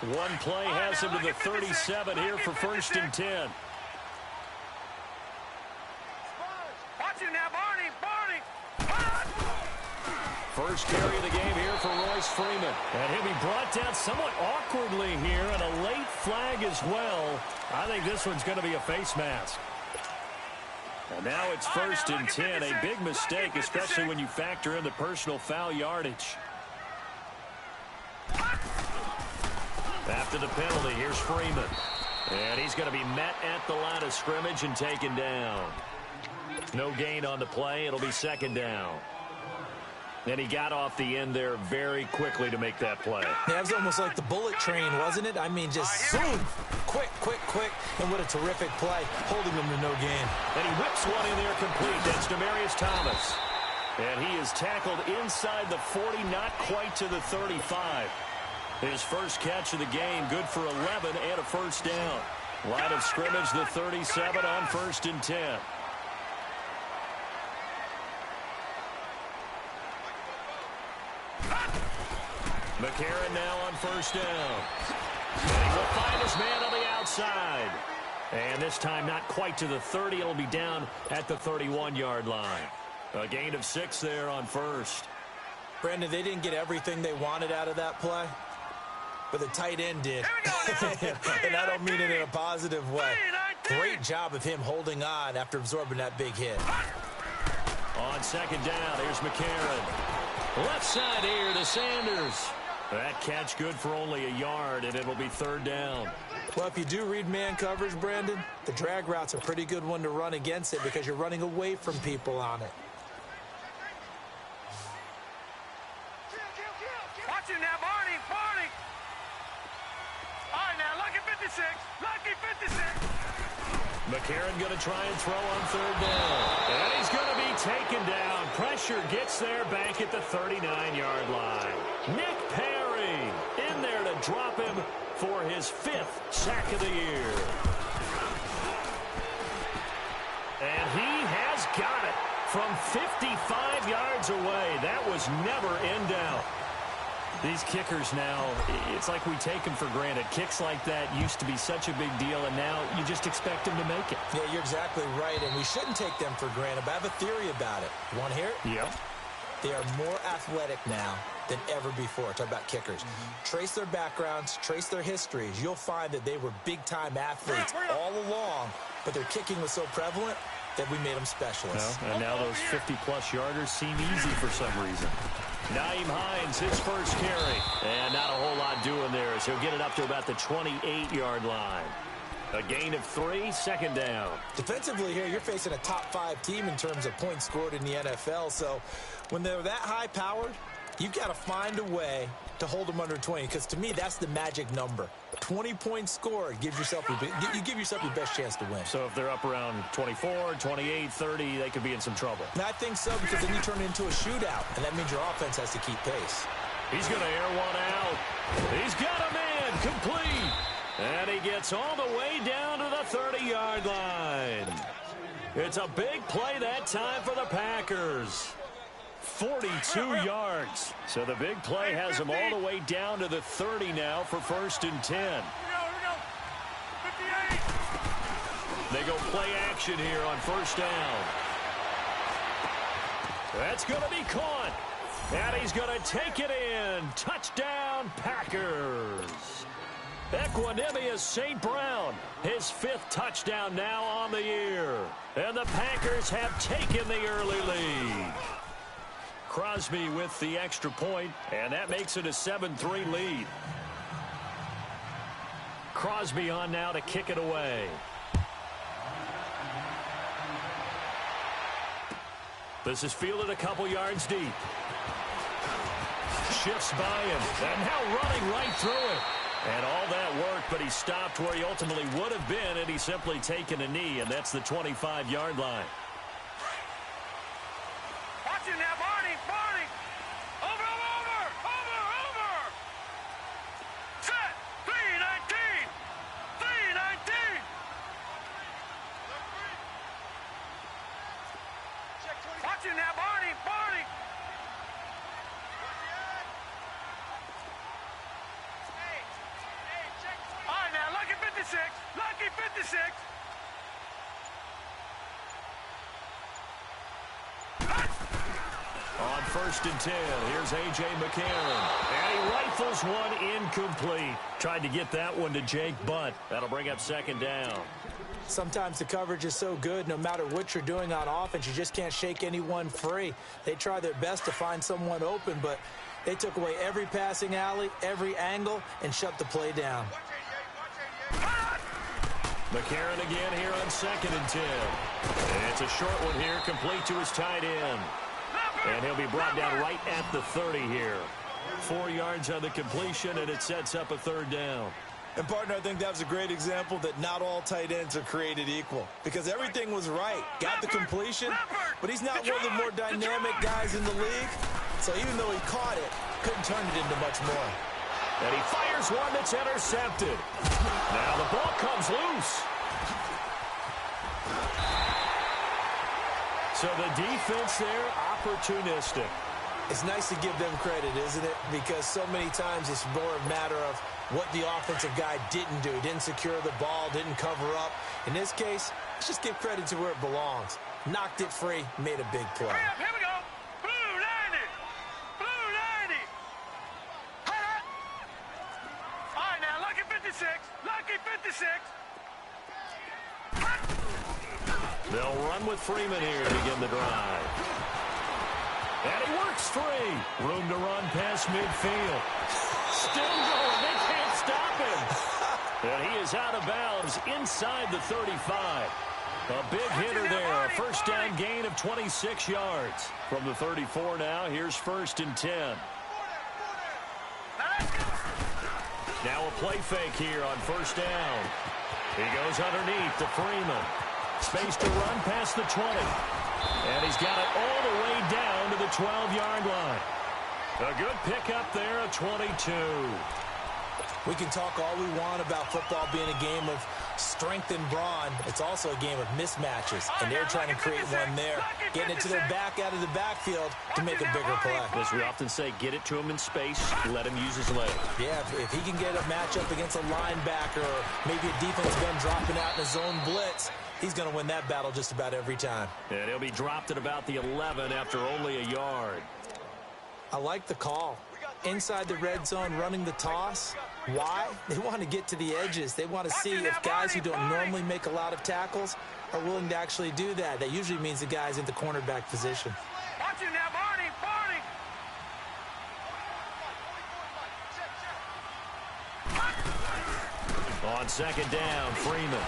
One play has him to the 37 here for 1st and 10. First carry of the game here for Royce Freeman. And he'll be brought down somewhat awkwardly here, and a late flag as well. I think this one's going to be a face mask. And now it's 1st and 10. A big mistake, especially when you factor in the personal foul yardage. After the penalty, here's Freeman. And he's going to be met at the line of scrimmage and taken down. No gain on the play. It'll be 2nd down. And he got off the end there very quickly to make that play. Yeah, it was almost like the bullet train, wasn't it? I mean, just zoom. Quick. And what a terrific play, holding him to no gain. And he whips one in there complete. That's Demaryius Thomas. And he is tackled inside the 40, not quite to the 35. His first catch of the game, good for 11 and a 1st down. Line of scrimmage, the 37 on 1st and 10. McCarron now on 1st down. And he will find his man on the outside. And this time not quite to the 30. It'll be down at the 31-yard line. A gain of 6 there on 1st. Brandon, they didn't get everything they wanted out of that play, but the tight end did. And I don't mean it in a positive way. Great job of him holding on after absorbing that big hit. On 2nd down, here's McCarron. Left side here to Sanders. That catch good for only a yard, and it'll be 3rd down. Well, if you do read man coverage, Brandon, the drag route's a pretty good one to run against it because you're running away from people on it. Watch him now, Barney. All right, now, lucky 56. McCarron going to try and throw on 3rd down. And he's going to be taken down. Pressure gets there back at the 39-yard line. Nick Perry in there to drop him for his 5th sack of the year. And he has got it from 55 yards away. That was never in doubt. These kickers now, it's like we take them for granted. Kicks like that used to be such a big deal, and now you just expect them to make it. Yeah, you're exactly right, and we shouldn't take them for granted, but I have a theory about it. You want to hear it? Yep. They are more athletic now than ever before. Talk about kickers. Trace their backgrounds, trace their histories. You'll find that they were big-time athletes all along, but their kicking was so prevalent that we made them specialists. Well, and now those 50-plus yarders seem easy for some reason. Nyheim Hines, his first carry. And not a whole lot doing there as he'll get it up to about the 28-yard line. A gain of 3, 2nd down. Defensively here, you're facing a top-5 team in terms of points scored in the NFL. So when they're that high-powered, you've got to find a way to hold them under 20, because to me, that's the magic number. 20 points scored gives yourself you give yourself your best chance to win. So if they're up around 24, 28, 30, they could be in some trouble. And I think so, because then you turn it into a shootout, and that means your offense has to keep pace. He's going to air one out. He's got a man complete. And he gets all the way down to the 30-yard line. It's a big play that time for the Packers. 42 yards. So the big play has him all the way down to the 30 now for 1st and 10. Here we go. 58. They go play action here on 1st down. That's going to be caught. And he's going to take it in. Touchdown, Packers. Equanimous St. Brown, his 5th touchdown now on the year. And the Packers have taken the early lead. Crosby with the extra point, and that makes it a 7-3 lead. Crosby on now to kick it away. This is fielded a couple yards deep. Shifts by him, and now running right through it. And all that work, but he stopped where he ultimately would have been, and he's simply taken a knee, and that's the 25-yard line. Watch him now, Barney. Over. Set. 319. Watch him now, Barney. 56. On 1st and 10, here's A.J. McCarron. And he rifles one incomplete. Tried to get that one to Jake Butt. That'll bring up 2nd down. Sometimes the coverage is so good, no matter what you're doing on offense, you just can't shake anyone free. They try their best to find someone open, but they took away every passing alley, every angle, and shut the play down. McCarron again here on 2nd and 10. It's a short one here, complete to his tight end. And he'll be brought down right at the 30 here. 4 yards on the completion, and it sets up a 3rd down. And, partner, I think that was a great example that not all tight ends are created equal. Because everything was right. Got the completion, but he's not one of the more dynamic guys in the league. So even though he caught it, couldn't turn it into much more. And he fires one that's intercepted. Now the ball comes loose. So the defense there, opportunistic. It's nice to give them credit, isn't it? Because so many times it's more a matter of what the offensive guy didn't do. Didn't secure the ball, didn't cover up. In this case, let's just give credit to where it belongs. Knocked it free, made a big play. Hurry up, here we go. Blue 90. Blue 90. All right, now, lucky 56. Lucky 56. They'll run with Freeman here to begin the drive. And he works free. Room to run past midfield. Still going. They can't stop him. And he is out of bounds inside the 35. A big hitter there. A 1st down gain of 26 yards. From the 34 now, here's 1st and 10. Now a play fake here on 1st down. He goes underneath to Freeman. Space to run past the 20. And he's got it all the way down to the 12-yard line. A good pickup there, a 22. We can talk all we want about football being a game of strength and brawn. It's also a game of mismatches, and they're trying to create one there, getting it to their back out of the backfield to make a bigger play. As we often say, get it to him in space, let him use his leg. Yeah, if he can get a matchup against a linebacker or maybe a defensive end dropping out in a zone blitz, he's going to win that battle just about every time. And he'll be dropped at about the 11 after only a yard. I like the call. Inside the red zone, running the toss. Why? They want to get to the edges. They want to see if guys who don't normally make a lot of tackles are willing to actually do that. That usually means the guy's in the cornerback position. Watch him now, Barney, Barney. On 2nd down, Freeman.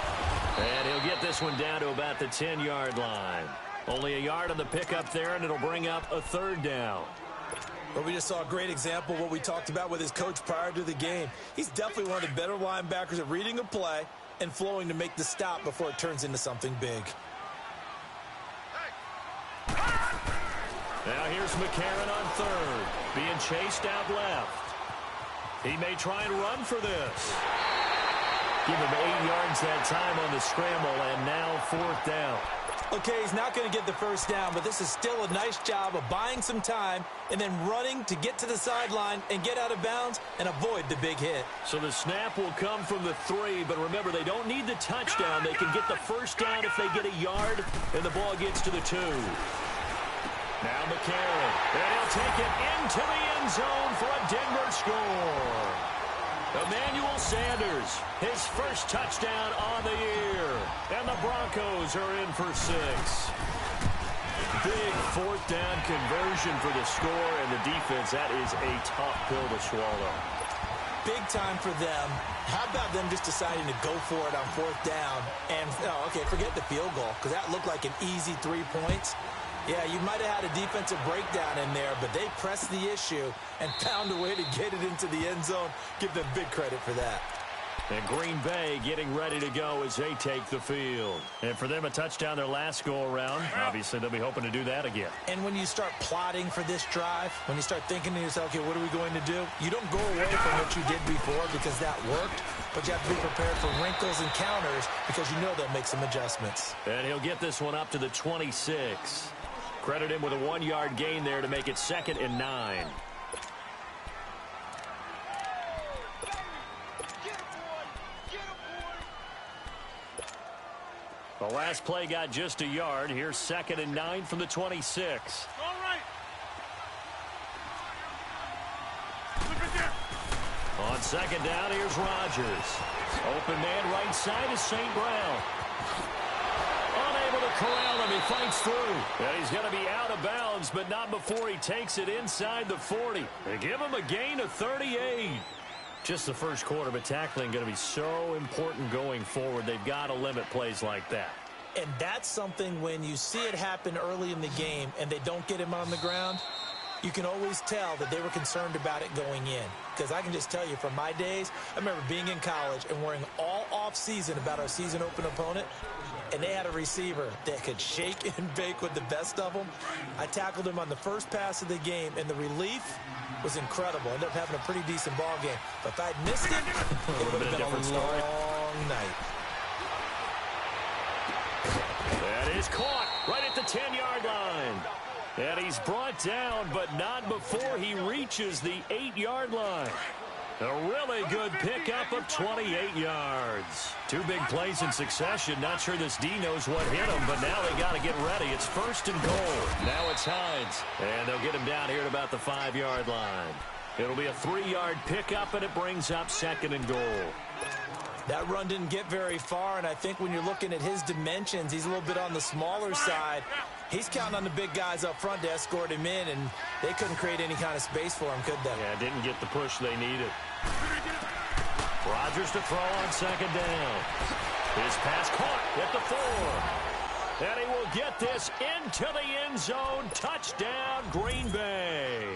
And he'll get this one down to about the 10-yard line. Only a yard on the pickup there, and it'll bring up a 3rd down. But we just saw a great example of what we talked about with his coach prior to the game. He's definitely one of the better linebackers at reading a play and flowing to make the stop before it turns into something big. Now here's McCarron on 3rd, being chased out left. He may try and run for this. Give him 8 yards that time on the scramble, and now 4th down. Okay, he's not going to get the 1st down, but this is still a nice job of buying some time and then running to get to the sideline and get out of bounds and avoid the big hit. So the snap will come from the 3, but remember, they don't need the touchdown. They can get the 1st down if they get a yard, and the ball gets to the 2. Now McCarron, and he'll take it into the end zone for a Denver score. Emmanuel Sanders, his 1st touchdown on the year. And the Broncos are in for 6. Big 4th down conversion for the score, and the defense, that is a tough pill to swallow. Big time for them. How about them just deciding to go for it on 4th down? And, okay, forget the field goal, because that looked like an easy 3 points. Yeah, you might have had a defensive breakdown in there, but they pressed the issue and found a way to get it into the end zone. Give them big credit for that. And Green Bay getting ready to go as they take the field. And for them, a touchdown their last go-around. Obviously, they'll be hoping to do that again. And when you start plotting for this drive, when you start thinking to yourself, okay, what are we going to do? You don't go away from what you did before because that worked, but you have to be prepared for wrinkles and counters because you know they'll make some adjustments. And he'll get this one up to the 26. Credit him with a 1-yard gain there to make it 2nd and 9. The last play got just a yard. Here's 2nd and 9 from the 26. All right. On 2nd down, here's Rodgers. Open man right side is St. Brown. Unable to corral him. He fights through. And he's going to be out of bounds, but not before he takes it inside the 40. They give him a gain of 38. Just the first quarter, but tackling going to be so important going forward. They've got to limit plays like that. And that's something when you see it happen early in the game and they don't get him on the ground, you can always tell that they were concerned about it going in. Because I can just tell you from my days, I remember being in college and worrying all off-season about our season open opponent, and they had a receiver that could shake and bake with the best of them. I tackled him on the first pass of the game, and the relief was incredible. Ended up having a pretty decent ball game. But if I'd missed it, it would have been a long night. That is caught right at the 10-yard line. And he's brought down, but not before he reaches the 8-yard line. A really good pickup of 28 yards. 2 big plays in succession. Not sure this D knows what hit him, but now they got to get ready. It's 1st and goal. Now it's Hines. And they'll get him down here at about the 5-yard line. It'll be a 3-yard pickup, and it brings up 2nd and goal. That run didn't get very far, and I think when you're looking at his dimensions, he's a little bit on the smaller side. He's counting on the big guys up front to escort him in, and they couldn't create any kind of space for him, could they? Yeah, didn't get the push they needed. Rodgers to throw on 2nd down. His pass caught at the 4. And he will get this into the end zone. Touchdown, Green Bay.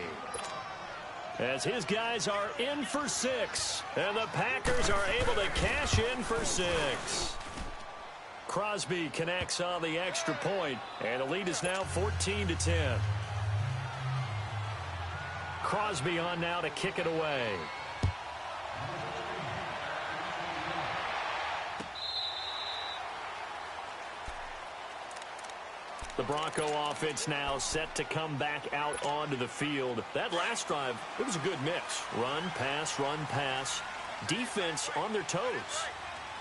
As his guys are in for 6. And the Packers are able to cash in for 6. Crosby connects on the extra point, and the lead is now 14-10. Crosby on now to kick it away. The Bronco offense now set to come back out onto the field. That last drive, it was a good mix. Run, pass, defense on their toes.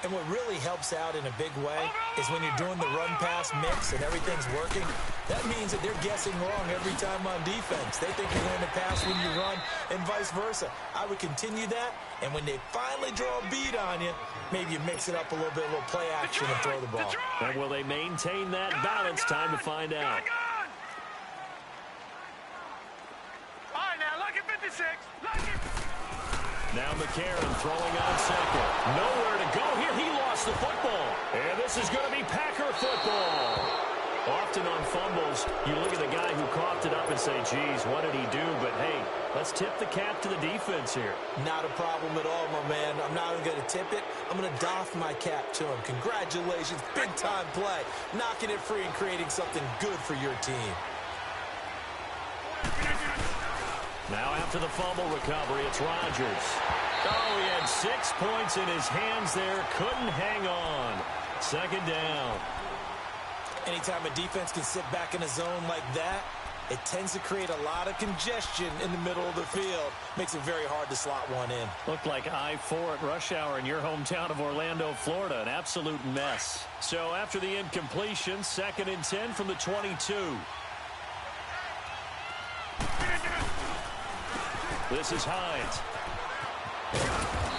And what really helps out in a big way is when you're doing the run-pass mix and everything's working, that means that they're guessing wrong every time on defense. They think you're going to pass when you run and vice versa. I would continue that, and when they finally draw a beat on you, maybe you mix it up a little bit, a little play action and throw the ball. And will they maintain that balance? Time to find out. All right, now, look at 56. Look at... Now McCarron throwing on 2nd. Nowhere to go here. He lost the football. And this is going to be Packer football. Often on fumbles, you look at the guy who coughed it up and say, geez, what did he do? But, hey, let's tip the cap to the defense here. Not a problem at all, my man. I'm not even going to tip it. I'm going to doff my cap to him. Congratulations. Big-time play. Knocking it free and creating something good for your team. Now after the fumble recovery, it's Rodgers. Oh, he had 6 points in his hands there. Couldn't hang on. 2nd down. Anytime a defense can sit back in a zone like that, it tends to create a lot of congestion in the middle of the field. Makes it very hard to slot one in. Looked like I-4 at rush hour in your hometown of Orlando, Florida. An absolute mess. So after the incompletion, 2nd and 10 from the 22. This is Hines.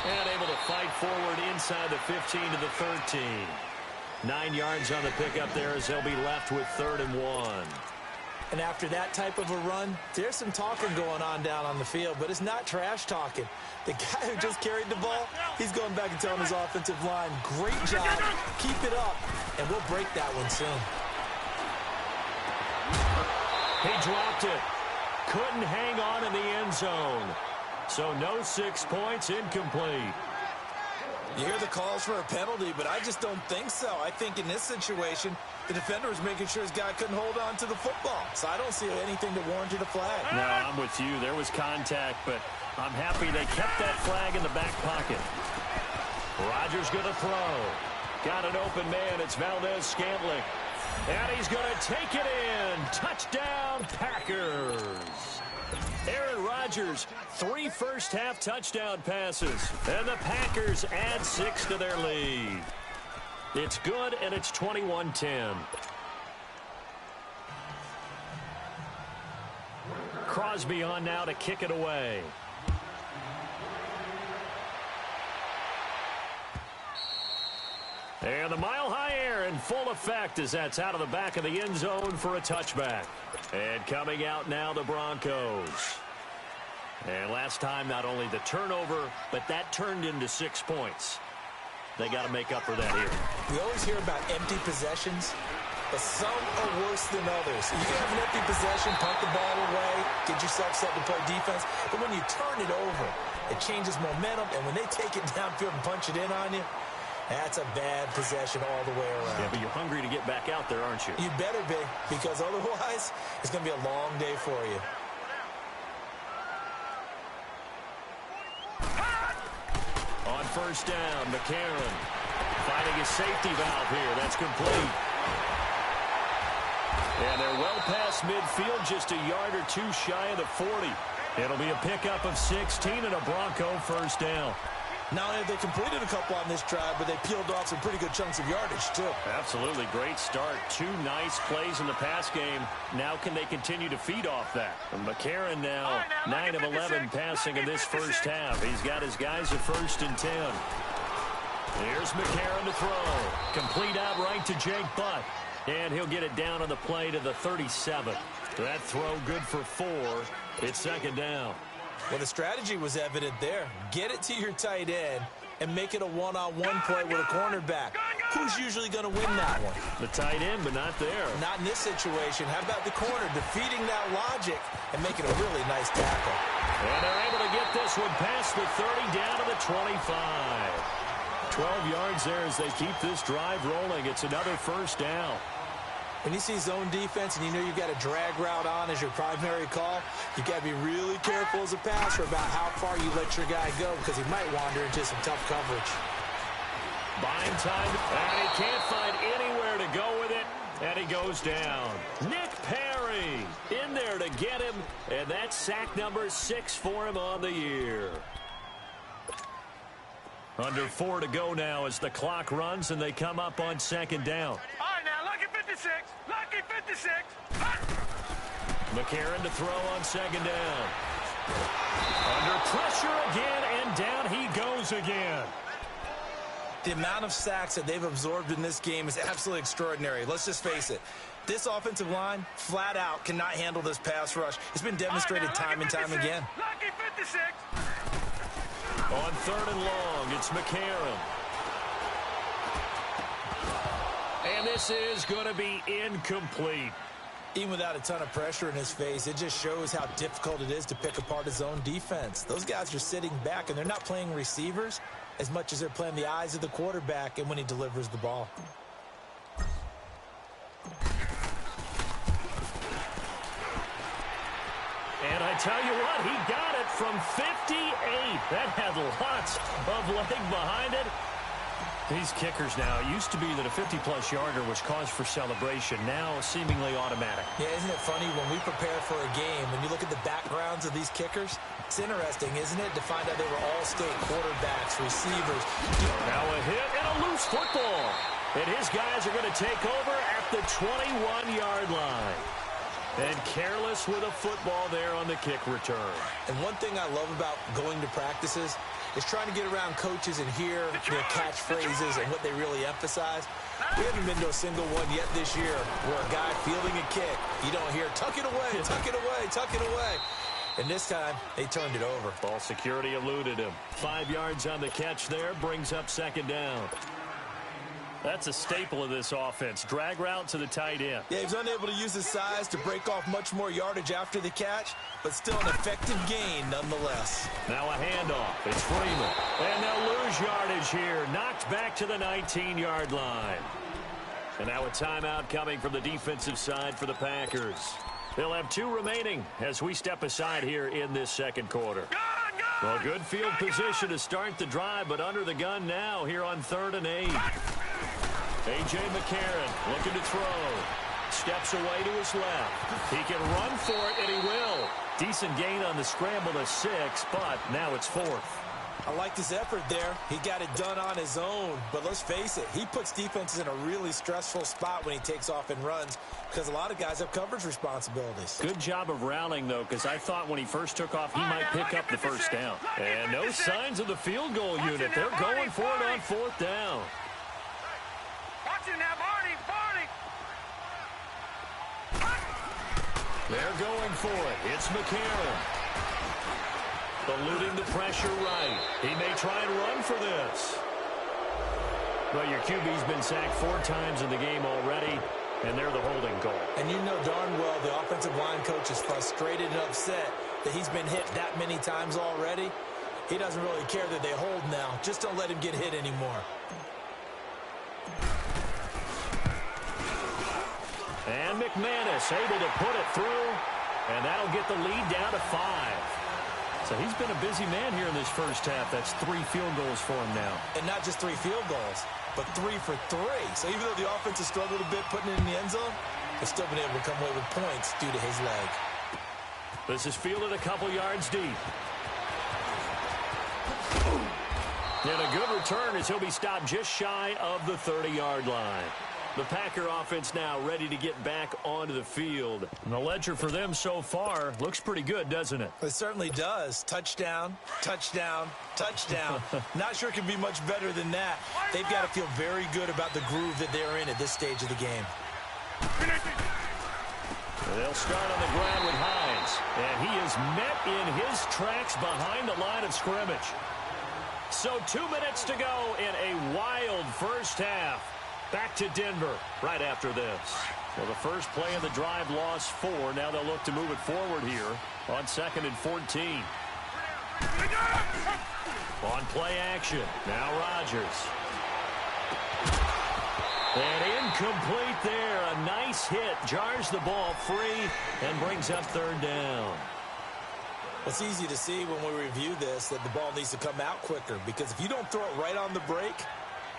And able to fight forward inside the 15 to the 13. 9 yards on the pickup there as they'll be left with 3rd and 1. And after that type of a run, there's some talking going on down on the field, but it's not trash talking. The guy who just carried the ball, he's going back and telling his offensive line, great job, keep it up, and we'll break that one soon. He dropped it. Couldn't hang on in the end zone. So no 6 points, incomplete. You hear the calls for a penalty, but I just don't think so. I think in this situation, the defender was making sure his guy couldn't hold on to the football. So I don't see anything that warranted a flag. No, I'm with you. There was contact, but I'm happy they kept that flag in the back pocket. Rodgers going to throw. Got an open man. It's Valdez-Scantling. And he's going to take it in. Touchdown, Packers. Aaron Rodgers, 3 first-half touchdown passes. And the Packers add 6 to their lead. It's good, and it's 21-10. Crosby on now to kick it away. And the mile-high air in full effect as that's out of the back of the end zone for a touchback. And coming out now, the Broncos. And last time, not only the turnover, but that turned into 6 points. They got to make up for that here. We always hear about empty possessions, but some are worse than others. You can have an empty possession, punt the ball away, get yourself set to play defense, but when you turn it over, it changes momentum, and when they take it downfield and punch it in on you, that's a bad possession all the way around. Yeah, but you're hungry to get back out there, aren't you? You better be, because otherwise, it's going to be a long day for you. On first down, McCarron finding his safety valve here. That's complete. And they're well past midfield, just a yard or two shy of the 40. It'll be a pickup of 16 and a Bronco first down. Not only have they completed a couple on this drive, but they peeled off some pretty good chunks of yardage, too. Absolutely. Great start. 2 nice plays in the pass game. Now can they continue to feed off that? And McCarron now, 9 of 11 passing in this first half. He's got his guys at 1st and 10. Here's McCarron to throw. Complete out right to Jake Butt. And he'll get it down on the play to the 37. That throw good for 4. It's 2nd down. Well, the strategy was evident there. Get it to your tight end and make it a one-on-one play with a cornerback. Who's usually going to win that one? The tight end, but not there. Not in this situation. How about the corner defeating that logic and making a really nice tackle? And they're able to get this one past the 30 down to the 25. 12 yards there as they keep this drive rolling. It's another first down. When you see zone defense and you know you've got a drag route on as your primary call, you got to be really careful as a passer about how far you let your guy go because he might wander into some tough coverage. Buying time, and he can't find anywhere to go with it, and he goes down. Nick Perry in there to get him, and that's sack number 6 for him on the year. Under 4 to go now as the clock runs, and they come up on 2nd down. Lucky 56. Lucky 56. McCarron to throw on 2nd down. Under pressure again, and down he goes again. The amount of sacks that they've absorbed in this game is absolutely extraordinary. Let's just face it. This offensive line, flat out, cannot handle this pass rush. It's been demonstrated time and time again. Lucky 56. On 3rd and long, it's McCarron. And this is going to be incomplete. Even without a ton of pressure in his face, it just shows how difficult it is to pick apart his own defense. Those guys are sitting back, and they're not playing receivers as much as they're playing the eyes of the quarterback and when he delivers the ball. And I tell you what, he got it from 58. That had lots of leg behind it. These kickers now, it used to be that a 50-plus yarder was cause for celebration. Now seemingly automatic. Yeah, isn't it funny when we prepare for a game, when you look at the backgrounds of these kickers, it's interesting, isn't it, to find out they were all-state quarterbacks, receivers. Now a hit and a loose football. And his guys are going to take over at the 21-yard line. And careless with a football there on the kick return. And one thing I love about going to practices is trying to get around coaches and hear their catchphrases and what they really emphasize. We haven't been to a single one yet this year where a guy fielding a kick, you don't hear, tuck it away, tuck it away, tuck it away. And this time, they turned it over. Ball security eluded him. 5 yards on the catch there, brings up 2nd down. That's a staple of this offense. Drag route to the tight end. Yeah, he was unable to use his size to break off much more yardage after the catch, but still an effective gain nonetheless. Now a handoff. It's Freeman. And they'll lose yardage here. Knocked back to the 19-yard line. And now a timeout coming from the defensive side for the Packers. They'll have 2 remaining as we step aside here in this 2nd quarter. Well, good field position to start the drive, but under the gun now here on 3rd and 8. A.J. McCarron looking to throw. Steps away to his left. He can run for it, and he will. Decent gain on the scramble to 6, but now it's 4th. I like this effort there. He got it done on his own. But let's face it, he puts defenses in a really stressful spot when he takes off and runs because a lot of guys have coverage responsibilities. Good job of rallying, though, because I thought when he first took off, he might pick up the first down. And no signs of the field goal unit. They're going for it on fourth down. Watching now, Barney. They're going for it. It's McCarron. Eluding the pressure right. He may try and run for this. But your QB's been sacked 4 times in the game already, and they're the holding goal. And you know darn well the offensive line coach is frustrated and upset that he's been hit that many times already. He doesn't really care that they hold now. Just don't let him get hit anymore. And McManus able to put it through, and that'll get the lead down to 5. So he's been a busy man here in this first half. That's 3 field goals for him now. And not just 3 field goals, but 3 for 3. So even though the offense has struggled a bit putting it in the end zone, they've still been able to come away with points due to his leg. This is fielded a couple yards deep. And a good return as he'll be stopped just shy of the 30-yard line. The Packer offense now ready to get back onto the field. And the ledger for them so far looks pretty good, doesn't it? It certainly does. Touchdown, touchdown, touchdown. Not sure it can be much better than that. They've got to feel very good about the groove that they're in at this stage of the game. They'll start on the ground with Hines. And he is met in his tracks behind the line of scrimmage. So 2 minutes to go in a wild first half. Back to Denver right after this. Well, the first play of the drive lost 4. Now they'll look to move it forward here on 2nd and 14. On play action. Now Rodgers. And incomplete there. A nice hit. Jars the ball free and brings up 3rd down. It's easy to see when we review this that the ball needs to come out quicker because if you don't throw it right on the break,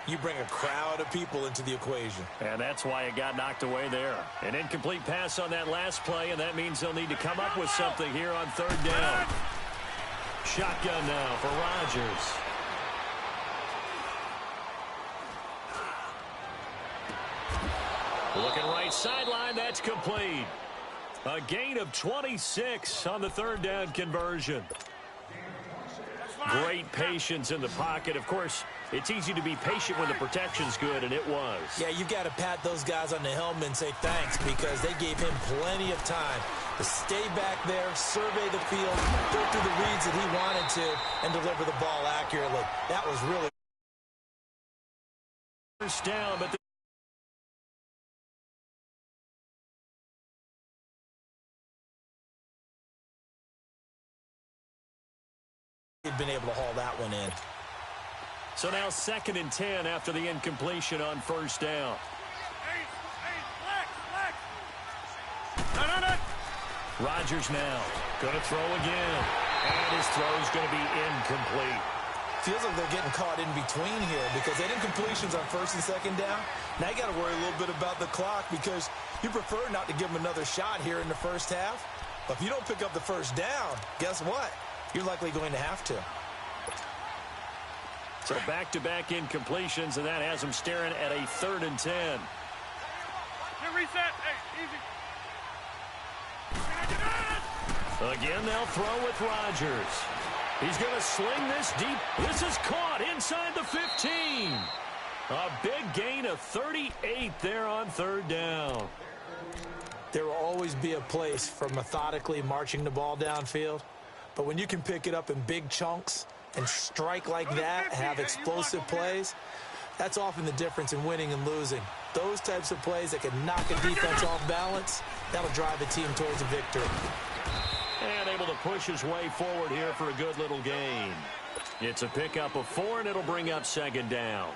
you bring a crowd of people into the equation. And that's why it got knocked away there. An incomplete pass on that last play, and that means they'll need to come up with something here on 3rd down. Shotgun now for Rodgers. Looking right sideline, that's complete. A gain of 26 on the 3rd down conversion. Great patience in the pocket. Of course, it's easy to be patient when the protection's good, and it was. Yeah, you got to pat those guys on the helmet and say thanks because they gave him plenty of time to stay back there, survey the field, go through the reads that he wanted to, and deliver the ball accurately. That was really first down, but he'd been able to haul that one in. So now 2nd and 10 after the incompletion on 1st down. Rodgers now going to throw again. And his throw is going to be incomplete. Feels like they're getting caught in between here because they had incompletions on 1st and 2nd down. Now you got to worry a little bit about the clock because you prefer not to give them another shot here in the first half. But if you don't pick up the 1st down, guess what? You're likely going to have to. So back-to-back incompletions, and that has them staring at a 3rd and 10. Reset. Hey, easy. Again, they'll throw with Rodgers. He's going to sling this deep. This is caught inside the 15. A big gain of 38 there on 3rd down. There will always be a place for methodically marching the ball downfield. But when you can pick it up in big chunks and strike like that, have explosive plays, that's often the difference in winning and losing. Those types of plays that can knock a defense off balance, that'll drive a team towards a victory. And able to push his way forward here for a good little gain. It's a pickup of 4, and it'll bring up 2nd down.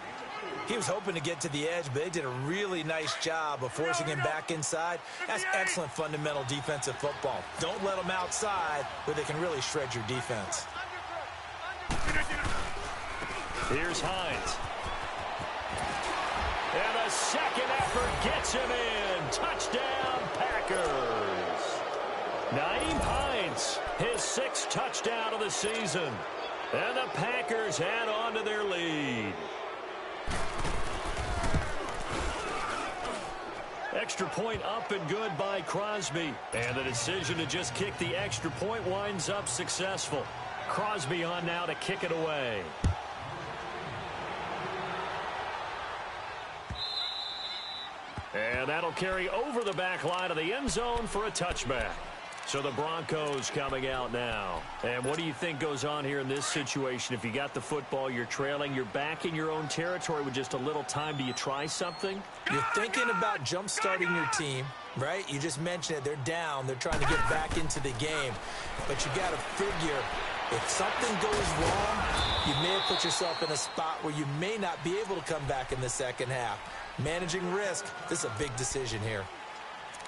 He was hoping to get to the edge, but they did a really nice job of forcing him back inside. That's excellent fundamental defensive football. Don't let them outside where they can really shred your defense. Here's Hines. And a second effort gets him in. Touchdown, Packers. Nyheim Hines, his 6th touchdown of the season. And the Packers add on to their lead. Extra point up and good by Crosby. And the decision to just kick the extra point winds up successful. Crosby on now to kick it away. And that'll carry over the back line of the end zone for a touchback. So the Broncos coming out now. And what do you think goes on here in this situation? If you got the football, you're trailing, you're back in your own territory with just a little time. Do you try something? You're thinking about jump-starting your team, right? You just mentioned it. They're down. They're trying to get back into the game. But you got to figure if something goes wrong, you may have put yourself in a spot where you may not be able to come back in the second half. Managing risk, this is a big decision here.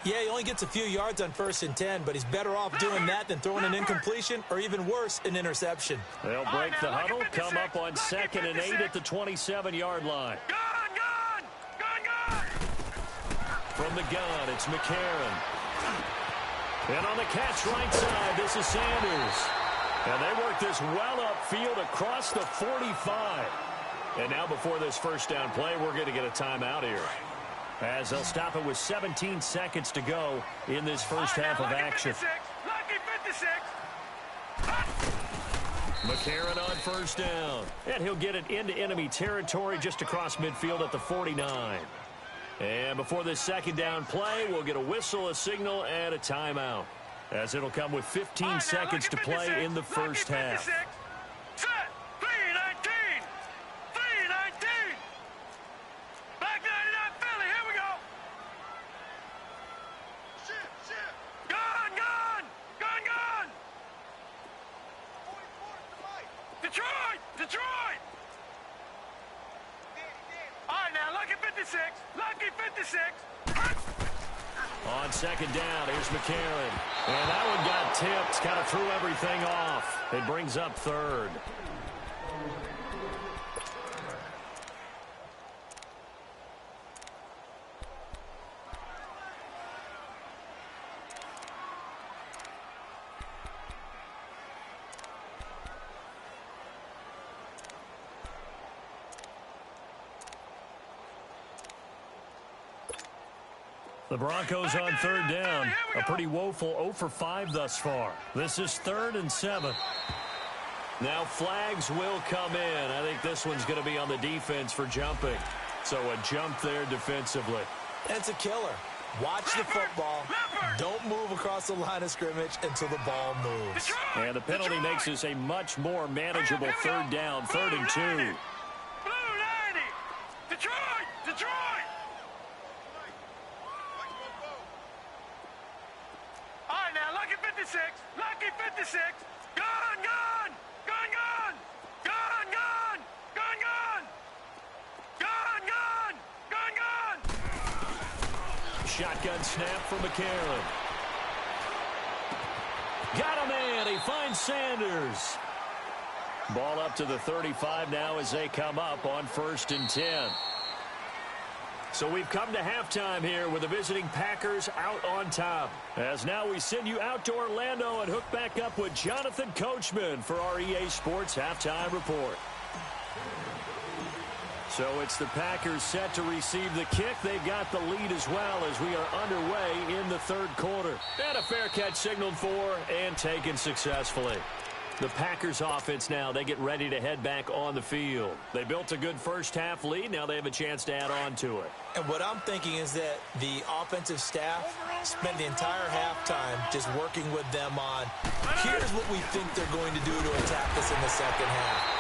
Yeah, he only gets a few yards on 1st and 10, but he's better off doing that than throwing an incompletion or even worse, an interception. They'll break the huddle, come up on 2nd and 8 at the 27-yard line. Gone! From the gun, it's McCarron. And on the catch right side, this is Sanders. And they work this well upfield across the 45. And now before this first down play, we're going to get a timeout here, as they'll stop it with 17 seconds to go in this first half of action. Lucky 56. McCarron on first down. And he'll get it into enemy territory just across midfield at the 49. And before this second down play, we'll get a whistle, a signal, and a timeout, as it'll come with 15 seconds to play in the first half. Set. 3-19. Back 99 Philly. Here we go. Gone. Detroit. All right, now, lucky 56. On 2nd down, here's McCarron. And that one got tipped, kind of threw everything off. It brings up 3rd. The Broncos on 3rd down. A pretty woeful 0 for 5 thus far. This is 3rd and 7. Now flags will come in. I think this one's going to be on the defense for jumping. So a jump there defensively. It's a killer. Watch the football. Don't move across the line of scrimmage until the ball moves. And the penalty makes this a much more manageable 3rd down, 3rd and 2. Blue 90. Detroit. All right, now, lucky 56. Gone. Shotgun snap from McCarron. Got a man. He finds Sanders. Ball up to the 35 now as they come up on 1st and 10. So we've come to halftime here with the visiting Packers out on top. As now we send you out to Orlando and hook back up with Jonathan Coachman for our EA Sports Halftime Report. So it's the Packers set to receive the kick. They've got the lead as well as we are underway in the 3rd quarter. And a fair catch signaled for and taken successfully. The Packers offense now, they get ready to head back on the field. They built a good first half lead. Now they have a chance to add on to it. And what I'm thinking is that the offensive staff spent the entire halftime just working with them on, here's what we think they're going to do to attack us in the second half.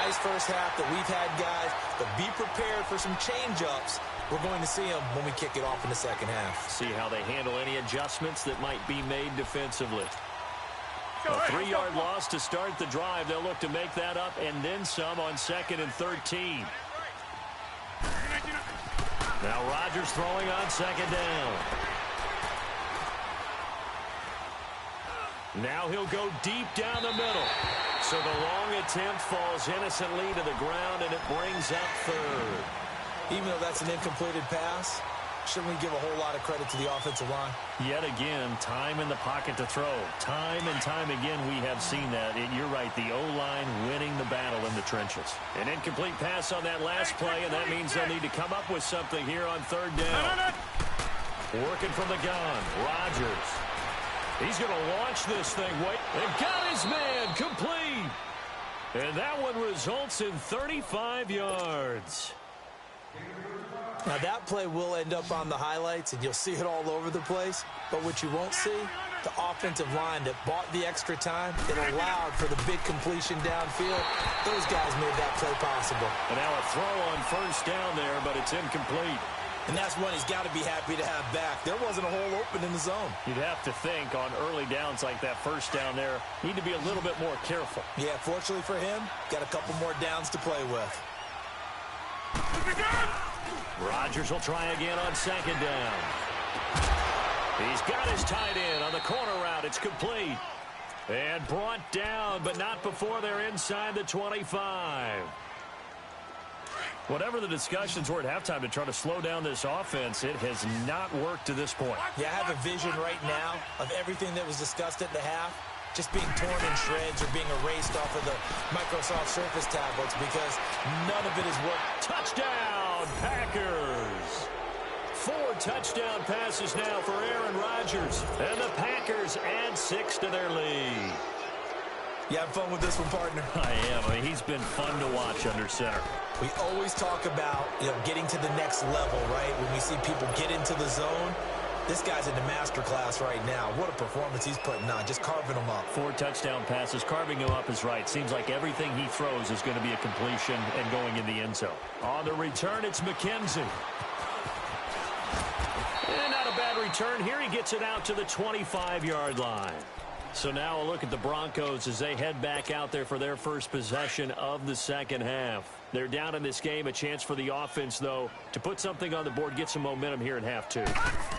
Nice first half that we've had, guys, but be prepared for some change-ups. We're going to see them when we kick it off in the second half. See how they handle any adjustments that might be made defensively. A 3-yard loss to start the drive. They'll look to make that up and then some on 2nd and 13. Now Rodgers throwing on 2nd down. Now he'll go deep down the middle. So the long attempt falls innocently to the ground, and it brings up 3rd. Even though that's an incompleted pass, Shouldn't we give a whole lot of credit to the offensive line? Yet again, time in the pocket to throw. Time and time again, we have seen that. And you're right, the O-line winning the battle in the trenches. An incomplete pass on that last play, and that means they'll need to come up with something here on third down. Working from the gun, Rodgers. He's going to launch this thing. Wait, and got his man complete. And that one results in 35 yards. Now, that play will end up on the highlights, and you'll see it all over the place. But what you won't see, the offensive line that bought the extra time, it allowed for the big completion downfield. Those guys made that play possible. And now a throw on first down there, but it's incomplete. And that's one he's got to be happy to have back. There wasn't a hole open in the zone. You'd have to think on early downs like that first down there, need to be a little bit more careful. Yeah, fortunately for him, got a couple more downs to play with. Rodgers will try again on second down. He's got his tight end on the corner route. It's complete. And brought down, but not before they're inside the 25. Whatever the discussions were at halftime to try to slow down this offense, it has not worked to this point. Yeah, I have a vision right now of everything that was discussed at the half just being torn in shreds or being erased off of the Microsoft Surface tablets because none of it has worked. Touchdown, Packers! 4 touchdown passes now for Aaron Rodgers. And the Packers add 6 to their lead. You having fun with this one, partner? I am. I mean, he's been fun to watch under center. We always talk about, getting to the next level, right? When we see people get into the zone, this guy's in the master class right now. What a performance he's putting on, just carving them up. 4 touchdown passes. Carving them up is right. Seems like everything he throws is going to be a completion and going in the end zone. On the return, it's McKenzie. And not a bad return. Here he gets it out to the 25-yard line. So now a look at the Broncos as they head back out there for their first possession of the second half. They're down in this game. A chance for the offense, though, to put something on the board, get some momentum here in half 2.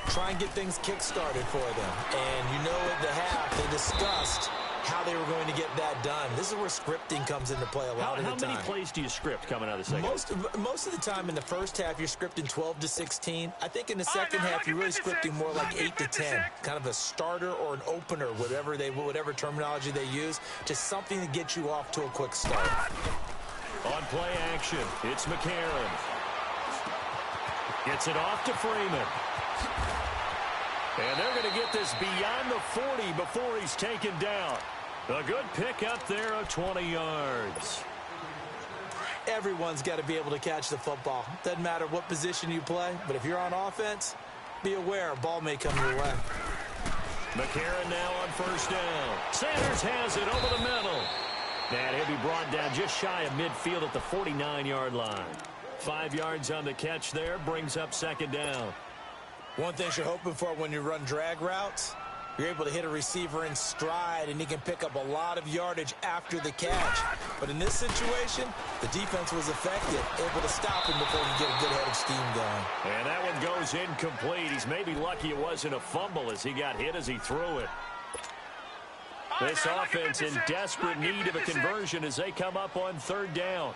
Try and get things kick-started for them. And at the half, they discussed how they were going to get that done. This is where scripting comes into play a lot of the time. How many plays do you script coming out of the second? Most of the time in the first half, you're scripting 12 to 16. I think in the second half, you're really scripting more like 8 to 10. Kind of a starter or an opener, whatever terminology they use. Just something to get you off to a quick start. On play action, it's McCarron. Gets it off to Freeman. And they're going to get this beyond the 40 before he's taken down. A good pickup there of 20 yards. Everyone's got to be able to catch the football. Doesn't matter what position you play, but if you're on offense, be aware a ball may come your way. McCarron now on first down. Sanders has it over the middle. And he'll be brought down just shy of midfield at the 49-yard line. 5 yards on the catch there, brings up second down. One thing you're hoping for when you run drag routes, you're able to hit a receiver in stride, and he can pick up a lot of yardage after the catch. But in this situation, the defense was effective, able to stop him before he get a good head of steam going. And that one goes incomplete. He's maybe lucky it wasn't a fumble as he got hit as he threw it. This offense in desperate need of a conversion as they come up on third down.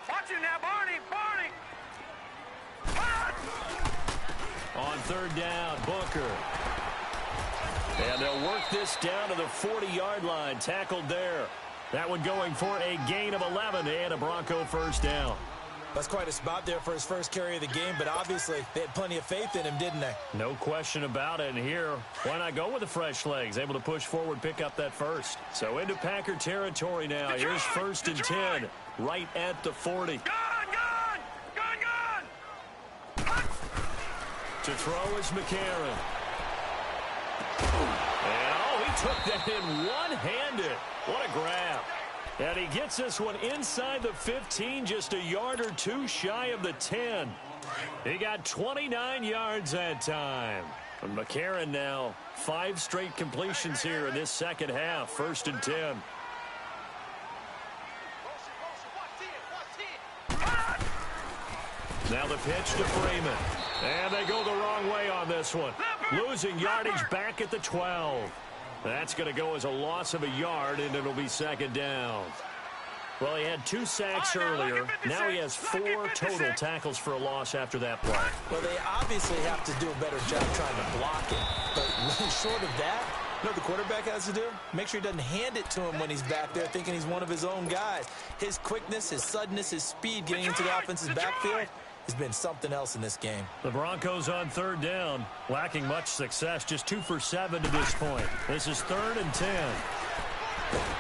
Watch it now, Barney. On third down, Booker. And they'll work this down to the 40-yard line. Tackled there. That one going for a gain of 11 and a Bronco first down. That's quite a spot there for his first carry of the game, but obviously they had plenty of faith in him, didn't they? No question about it. And here, why not go with the fresh legs? Able to push forward, pick up that first. So into Packer territory now. Here's first and 10, right at the 40. Gun! To throw is McCarron. And, he took that in one-handed. What a grab. And he gets this one inside the 15, just a yard or two shy of the 10. He got 29 yards that time. And McCarron now, 5 straight completions here in this second half, first and 10. Now the pitch to Freeman. And they go the wrong way on this one. Losing yardage back at the 12. That's going to go as a loss of a yard, and it'll be second down. Well, he had 2 sacks earlier. Now he has 4 total tackles for a loss after that play. Well, they obviously have to do a better job trying to block it. But short of that, you know what the quarterback has to do? Make sure he doesn't hand it to him when he's back there thinking he's one of his own guys. His quickness, his suddenness, his speed getting into the offense's backfield has been something else in this game. The Broncos on 3rd down, lacking much success, just 2 for 7 to this point. This is 3rd and 10.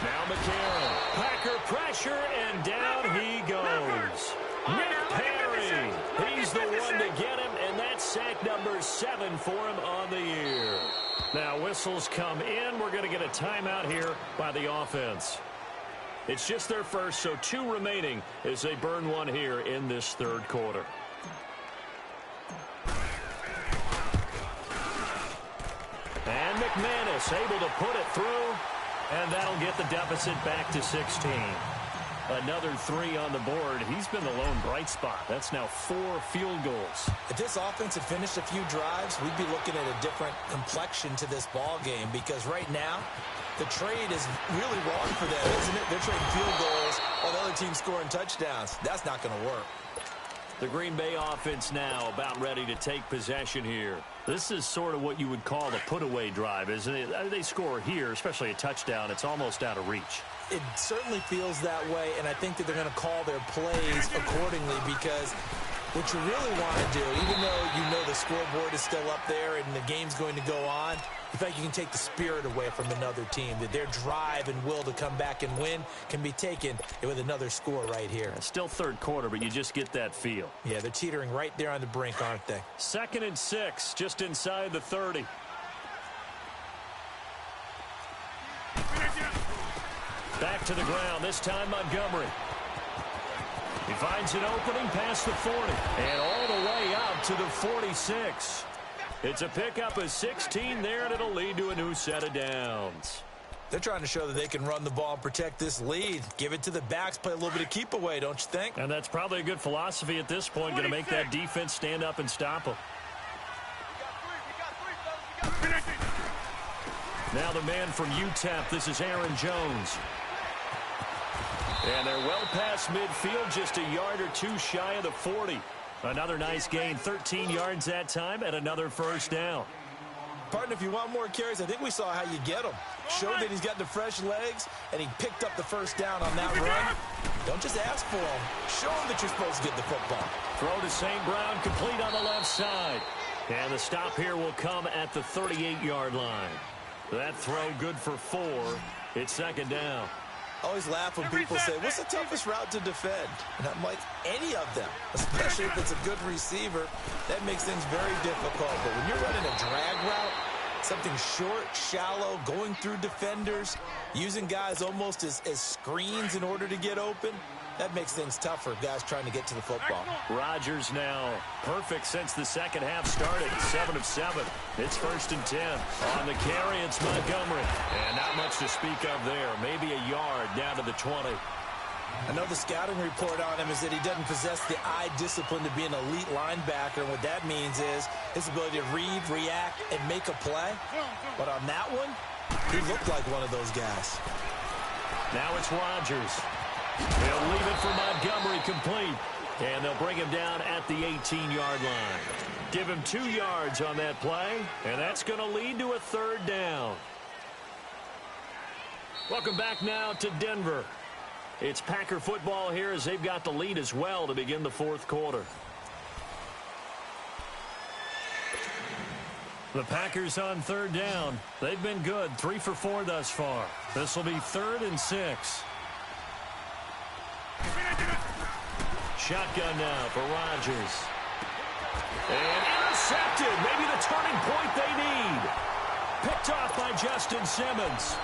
Now McCarron. Packer pressure, and down he goes. Nick Perry. He's the one to get him, and that's sack number 7 for him on the year. Now whistles come in. We're going to get a timeout here by the offense. It's just their first, so 2 remaining as they burn one here in this 3rd quarter. And McManus able to put it through. And that'll get the deficit back to 16. Another 3 on the board. He's been the lone bright spot. That's now 4 field goals. If this offense had finished a few drives, we'd be looking at a different complexion to this ball game, because right now, the trade is really wrong for them, isn't it? They're trading field goals while the other team's scoring touchdowns. That's not going to work. The Green Bay offense now about ready to take possession here. This is sort of what you would call a put-away drive, isn't it? They score here, especially a touchdown. It's almost out of reach. It certainly feels that way, and I think that they're going to call their plays accordingly, because what you really want to do, even though you know the scoreboard is still up there and the game's going to go on, you feel like you can take the spirit away from another team, that their drive and will to come back and win can be taken with another score right here. It's still 3rd quarter, but you just get that feel. Yeah, they're teetering right there on the brink, aren't they? 2nd and 6, just inside the 30. Back to the ground, this time Montgomery. He finds an opening past the 40 and all the way out to the 46. It's a pickup of 16 there, and it'll lead to a new set of downs. They're trying to show that they can run the ball and protect this lead. Give it to the backs, play a little bit of keep away, don't you think? And that's probably a good philosophy at this point, going to make that defense stand up and stop them. Now the man from UTEP, this is Aaron Jones. And they're well past midfield, just a yard or 2 shy of the 40. Another nice gain, 13 yards that time, and another 1st down. Partner, if you want more carries, I think we saw how you get them. Showed that he's got the fresh legs, and he picked up the 1st down on that run. Don't just ask for him. Show him that you're supposed to get the football. Throw to St. Brown, complete on the left side. And the stop here will come at the 38-yard line. That throw good for 4. It's 2nd down. I always laugh when people say, what's the toughest route to defend? And I'm like, any of them, especially if it's a good receiver. That makes things very difficult. But when you're running a drag route, something short, shallow, going through defenders, using guys almost as screens in order to get open, that makes things tough for guys trying to get to the football. Rodgers now perfect since the 2nd half started. 7 of 7. It's 1st and 10. On the carry, it's Montgomery. And not much to speak of there. Maybe a yard down to the 20. I know the scouting report on him is that he doesn't possess the eye discipline to be an elite linebacker. And what that means is his ability to read, react, and make a play. But on that one, he looked like one of those guys. Now it's Rodgers. They'll leave it for Montgomery complete. And they'll bring him down at the 18-yard line. Give him 2 yards on that play. And that's going to lead to a 3rd down. Welcome back now to Denver. It's Packer football here as they've got the lead as well to begin the 4th quarter. The Packers on 3rd down. They've been good, 3 for 4 thus far. This will be 3rd and 6. Shotgun now for Rodgers. And intercepted. Maybe the turning point they need. Picked off by Justin Simmons.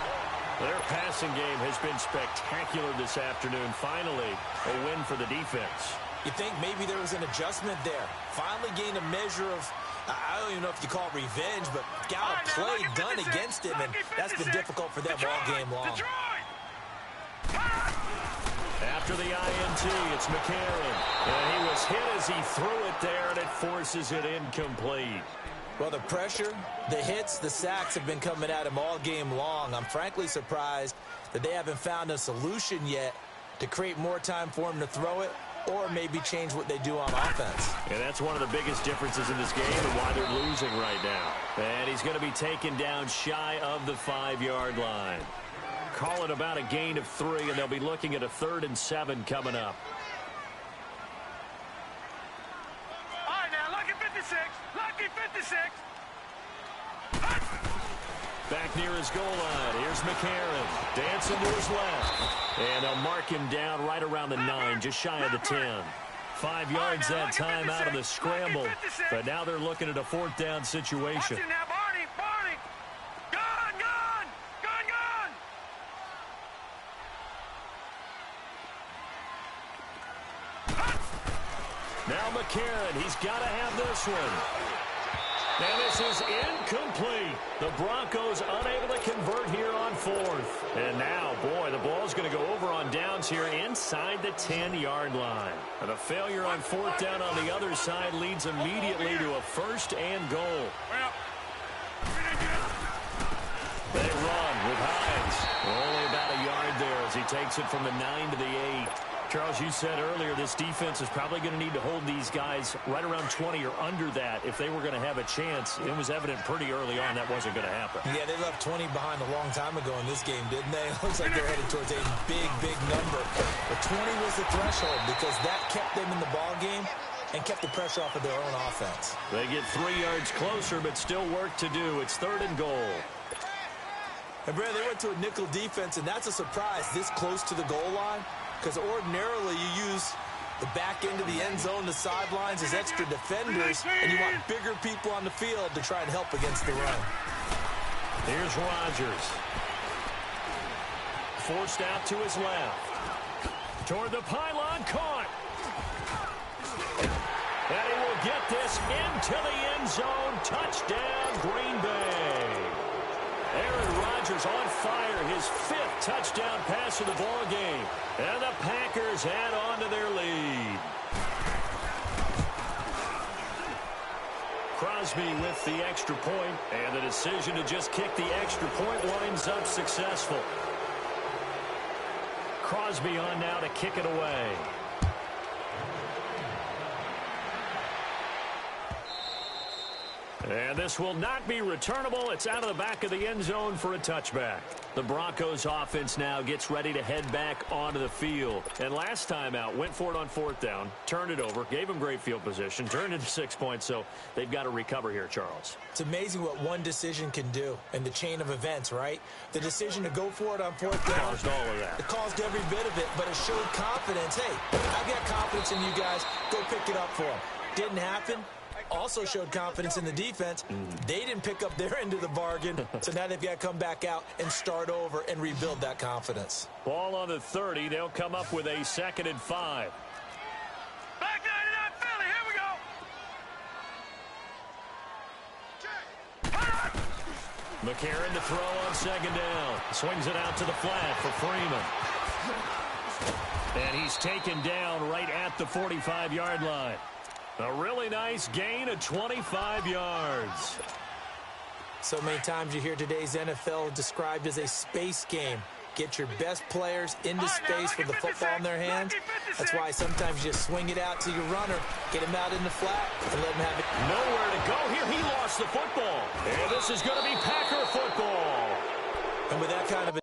Their passing game has been spectacular this afternoon. Finally, a win for the defense. You think maybe there was an adjustment there. Finally gained a measure of, I don't even know if you call it revenge, but got a play done against him, and that's been difficult for them all game long. After the INT, it's McCarron. And he was hit as he threw it there, and it forces it incomplete. Well, the pressure, the hits, the sacks have been coming at him all game long. I'm frankly surprised that they haven't found a solution yet to create more time for him to throw it, or maybe change what they do on offense. And that's one of the biggest differences in this game and why they're losing right now. And he's going to be taken down shy of the 5-yard line. Call it about a gain of 3, and they'll be looking at a 3rd and 7 coming up. All right, now, lucky 56. Lucky 56. Back near his goal line. Here's McCarron. Dancing to his left. And they'll mark him down right around the 9, just shy of the 10. 5 yards that time out of the scramble. But now they're looking at a 4th down situation. Watch it now, Barney. Barney. Gone, gone. Gone, gone. Now McCarron. He's got to have this one. And this is incomplete. The Broncos unable to convert here on 4th. And now, boy, the ball's going to go over on downs here inside the 10-yard line. And a failure on 4th down on the other side leads immediately to a 1st and goal. They run with Hines. Only about a yard there as he takes it from the 9 to the 8. Charles, you said earlier this defense is probably going to need to hold these guys right around 20 or under that if they were going to have a chance. It was evident pretty early on that wasn't going to happen. Yeah, they left 20 behind a long time ago in this game, didn't they? It looks like they're headed towards a big, big number. But 20 was the threshold because that kept them in the ball game and kept the pressure off of their own offense. They get 3 yards closer, but still work to do. It's 3rd and goal. And, Brad, they went to a nickel defense, and that's a surprise this close to the goal line. Because ordinarily you use the back end of the end zone, the sidelines as extra defenders, and you want bigger people on the field to try and help against the run. Here's Rodgers. Forced out to his left. Toward the pylon, caught. And he will get this into the end zone. Touchdown, Green Bay. Aaron Rodgers on fire, his 5th touchdown pass of the ball game. And the Packers add on to their lead. Crosby with the extra point, and the decision to just kick the extra point winds up successful. Crosby on now to kick it away. And this will not be returnable. It's out of the back of the end zone for a touchback. The Broncos offense now gets ready to head back onto the field. And last time out, went for it on 4th down, turned it over, gave them great field position, turned into 6 points, so they've got to recover here, Charles. It's amazing what one decision can do in the chain of events, right? The decision to go for it on 4th down. Caused all of that. It caused every bit of it, but it showed confidence. Hey, I got confidence in you guys. Go pick it up for them. Didn't happen. Also showed confidence in the defense. They didn't pick up their end of the bargain, so now they've got to come back out and start over and rebuild that confidence. Ball on the 30. They'll come up with a 2nd and 5. Back 99 Philly. Here we go. McCarron to throw on 2nd down. Swings it out to the flat for Freeman. And he's taken down right at the 45-yard line. A really nice gain of 25 yards. So many times you hear today's NFL described as a space game. Get your best players into space with the football in their hands. That's why sometimes you just swing it out to your runner, get him out in the flat, and let him have it. Nowhere to go here. He lost the football. And this is going to be Packer football. And with that kind of a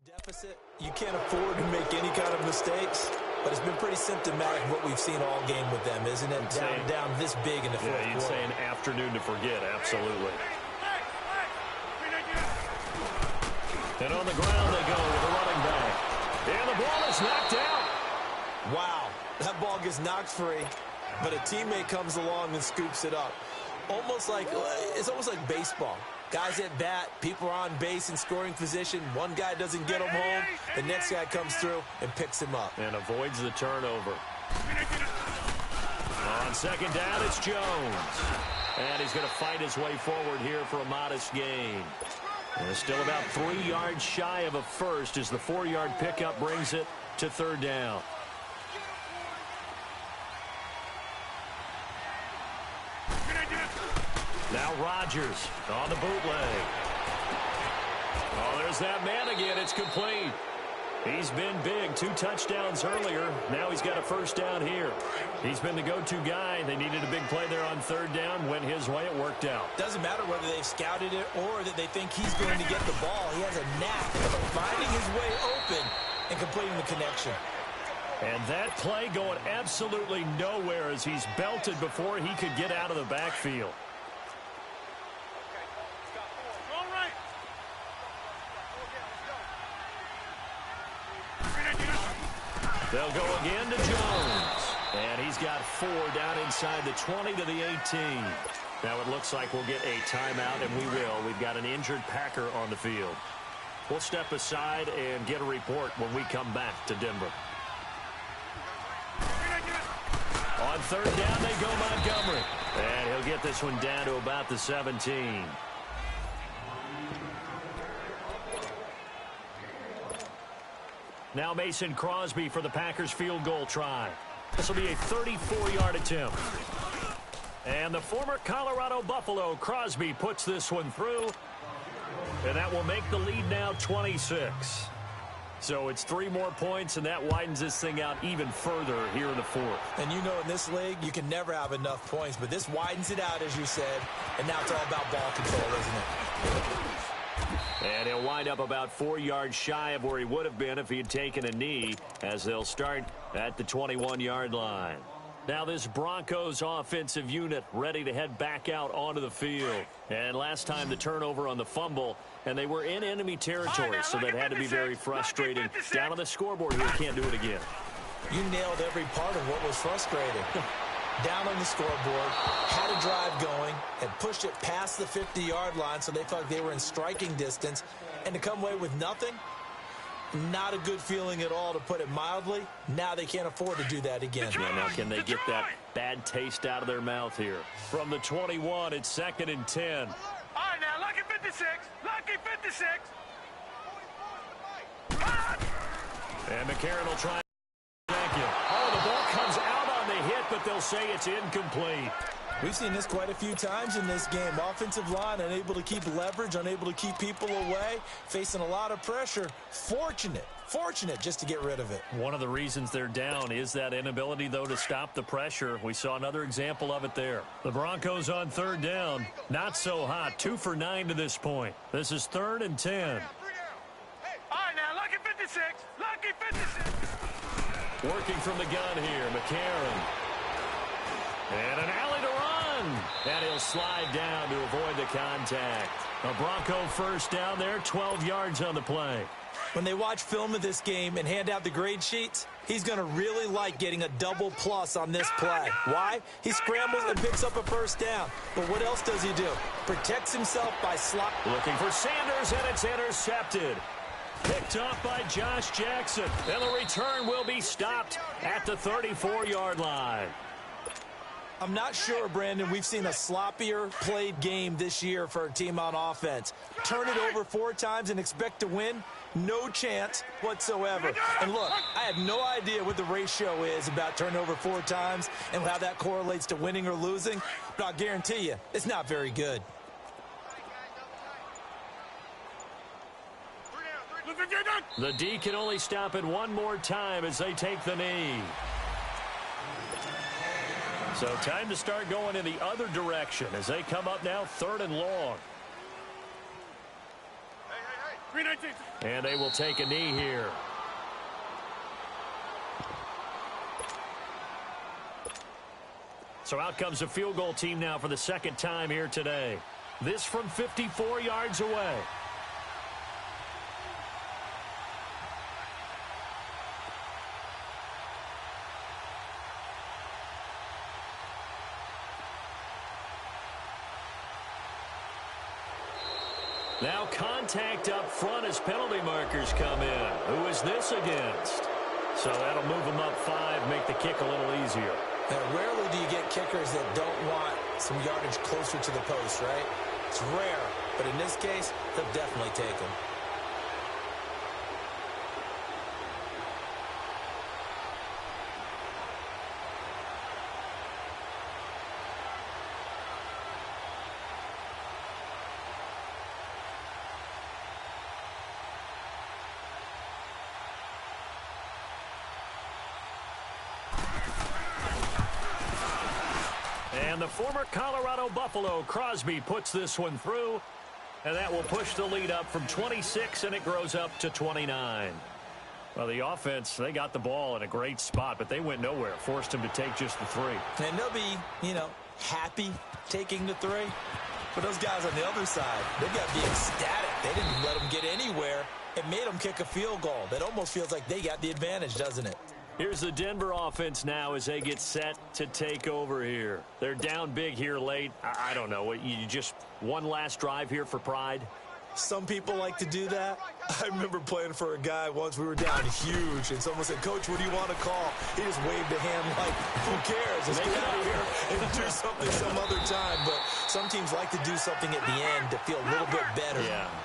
deficit, you can't afford to make any kind of mistakes. But it's been pretty symptomatic of what we've seen all game with them, isn't it? Down this big in the fourth quarter. Yeah, you'd say an afternoon to forget, absolutely. And on the ground they go with a running back. And the ball is knocked out. Wow, that ball gets knocked free, but a teammate comes along and scoops it up. It's almost like baseball. Guys at bat, people are on base in scoring position. One guy doesn't get him home. The next guy comes through and picks him up. And avoids the turnover. On 2nd down, it's Jones. And he's going to fight his way forward here for a modest gain. And still about 3 yards shy of a first as the 4-yard pickup brings it to 3rd down. Now Rodgers on the bootleg. Oh, there's that man again. It's complete. He's been big. 2 touchdowns earlier. Now he's got a first down here. He's been the go-to guy. They needed a big play there on 3rd down. Went his way. It worked out. Doesn't matter whether they've scouted it or that they think he's going to get the ball. He has a knack of finding his way open and completing the connection. And that play going absolutely nowhere as he's belted before he could get out of the backfield. They'll go again to Jones. And he's got 4 down inside the 20 to the 18. Now it looks like we'll get a timeout, and we will. We've got an injured Packer on the field. We'll step aside and get a report when we come back to Denver. On 3rd down, they go Montgomery. And he'll get this one down to about the 17. Now Mason Crosby for the Packers field goal try. This will be a 34-yard attempt. And the former Colorado Buffalo, Crosby, puts this one through. And that will make the lead now 26. So it's 3 more points, and that widens this thing out even further here in the 4th. And you know in this league, you can never have enough points, but this widens it out, as you said, and now it's all about ball control, isn't it? And he'll wind up about 4 yards shy of where he would have been if he had taken a knee, as they'll start at the 21-yard line. Now this Broncos offensive unit ready to head back out onto the field. And last time the turnover on the fumble, and they were in enemy territory, so that had to be very frustrating. Down on the scoreboard here, can't do it again. You nailed every part of what was frustrating. Down on the scoreboard, had a drive going, had pushed it past the 50-yard line, so they felt like they were in striking distance, and to come away with nothing, not a good feeling at all, to put it mildly. Now they can't afford to do that again. Yeah, now can they get that bad taste out of their mouth here? From the 21, it's 2nd and 10. All right, now, lucky 56. Lucky 56. And McCarron will try. Thank you. Oh, the ball comes out on the hit, but they'll say it's incomplete. We've seen this quite a few times in this game. Offensive line unable to keep leverage, unable to keep people away, facing a lot of pressure. Fortunate just to get rid of it. One of the reasons they're down is that inability, though, to stop the pressure. We saw another example of it there. The Broncos on 3rd down. Not so hot. 2 for 9 to this point. This is 3rd and 10. All right, now, lucky 56. Lucky 56. Working from the gun here, McCarron. And an alley to run. And he'll slide down to avoid the contact. A Bronco first down there, 12 yards on the play. When they watch film of this game and hand out the grade sheets, he's going to really like getting a double plus on this play. Why? He scrambles and picks up a first down. But what else does he do? Protects himself by slot. Looking for Sanders, and it's intercepted. Picked off by Josh Jackson. And the return will be stopped at the 34-yard line. I'm not sure, Brandon, we've seen a sloppier played game this year for a team on offense. Turn it over 4 times and expect to win? No chance whatsoever. And look, I have no idea what the ratio is about turnover 4 times and how that correlates to winning or losing, but I'll guarantee you, it's not very good. The D can only stop it one more time as they take the knee. So time to start going in the other direction as they come up now 3rd and long. And they will take a knee here. So out comes the field goal team now for the 2nd time here today. This from 54 yards away. Now contact up front as penalty markers come in. Who is this against? So that'll move them up 5, make the kick a little easier. Now, rarely do you get kickers that don't want some yardage closer to the post, right? It's rare, but in this case, they'll definitely take them. And the former Colorado Buffalo Crosby puts this one through, and that will push the lead up from 26, and it grows up to 29. Well, the offense, they got the ball in a great spot, but they went nowhere, forced them to take just the 3. And they'll be, happy taking the 3. But those guys on the other side, they've got to be ecstatic. They didn't let them get anywhere. It made them kick a field goal. That almost feels like they got the advantage, doesn't it? Here's the Denver offense now as they get set to take over here. They're down big here late. I don't know. You just one last drive here for pride? Some people like to do that. I remember playing for a guy once. We were down huge, and someone said, "Coach, what do you want to call?" He just waved a hand like, who cares? Let's get out of here and do something some other time. But some teams like to do something at the end to feel a little bit better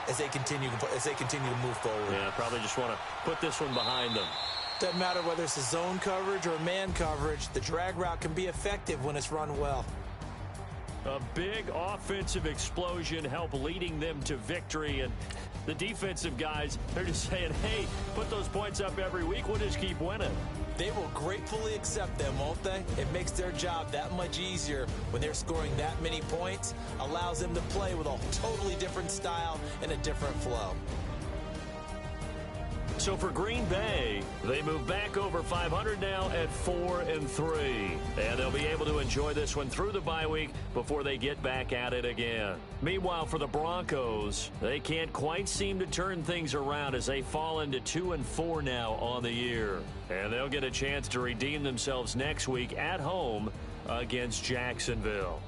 as they continue to move forward. Yeah, probably just want to put this one behind them. Doesn't matter whether it's a zone coverage or man coverage. The drag route can be effective when it's run well. A big offensive explosion helped leading them to victory. And the defensive guys, they're just saying, hey, put those points up every week. We'll just keep winning. They will gratefully accept them, won't they? It makes their job that much easier when they're scoring that many points. Allows them to play with a totally different style and a different flow. So for Green Bay, they move back over 500 now at 4-3. And they'll be able to enjoy this one through the bye week before they get back at it again. Meanwhile, for the Broncos, they can't quite seem to turn things around as they fall into 2-4 now on the year. And they'll get a chance to redeem themselves next week at home against Jacksonville.